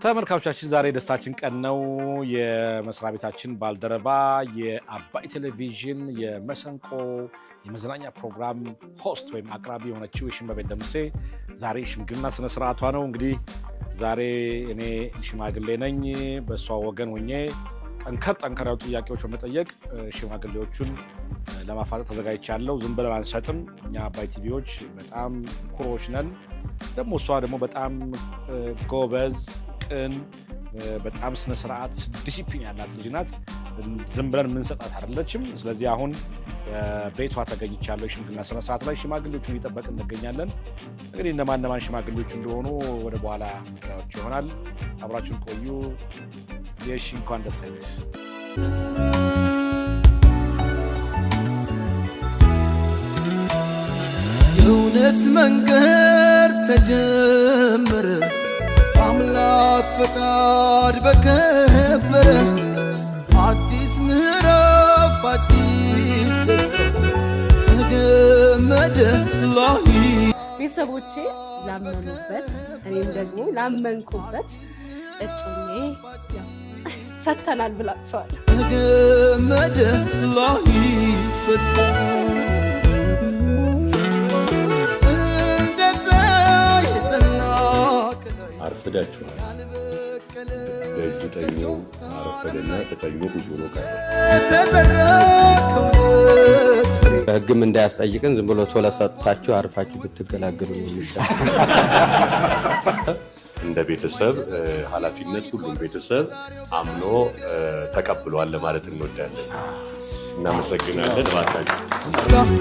ተመልካቾቻችን ዛሬ ደስታችን ቀን ነው። የመስሪያ ቤታችን ባልደረባ የአባይ ቴሌቪዥን የመሰንቆ የመዝናኛ ፕሮግራም ሆስት ወይም አቅራቢ የሆነችው የሽመቤት ደምሴ ዛሬ ሽምግልና ስነ ስርዓቷ ነው። እንግዲህ ዛሬ እኔ ሽማግሌ ነኝ። በሷ ወገን ሆኜ ጠንከር ያሉ ጥያቄዎች በመጠየቅ ሽማግሌዎቹን ለማፋጠጥ ተዘጋጅቻለሁ። ዝም ብለን አንሰጥም። እኛ አባይ ቲቪዎች በጣም ኩሮች ነን። ደግሞ እሷ ደግሞ በጣም ጎበዝ ቅን በጣም ስነ ስርዓት ዲሲፕሊን ያላት ልጅ ናት። ዝም ብለን የምንሰጣት አይደለችም። ስለዚህ አሁን ቤቷ ተገኝቻለሁ። የሽምግልና ስነ ስርዓት ላይ ሽማግሌዎቹን እየጠበቅን እንገኛለን። እንግዲህ እነማን ሽማግሌዎቹ እንደሆኑ ወደ በኋላ ታዎች ይሆናል። አብራችሁን ቆዩ። የሺ እንኳን ደስ አይለሽ። የእውነት መንገድ ተጀመረ አምላክ ፈቃድ በከበረ አዲስ ምዕራፍ አዲስ ተገመደ ላይ ቤተሰቦቼ ላመኑበት እኔም ደግሞ ላመንኩበት እጮኜ ሰተናል ብላችኋል። ተገመደ ላይ ፈታ አርፈዳችኋል። በእጅ ጠኙ አረፈደና ተጠኙ ብዙ ብሎ ቀረ። ህግም እንዳያስጠይቅን ዝም ብሎ ቶሎ ሰጥታችሁ አርፋችሁ ብትገላገሉ ነው የሚሻለው። እንደ ቤተሰብ ኃላፊነት ሁሉም ቤተሰብ አምኖ ተቀብሏል ለማለት እንወዳለን። እናመሰግናለን።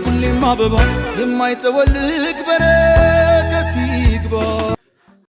ሁሌም አበባ የማይጠወልቅ በረከት ይግባ።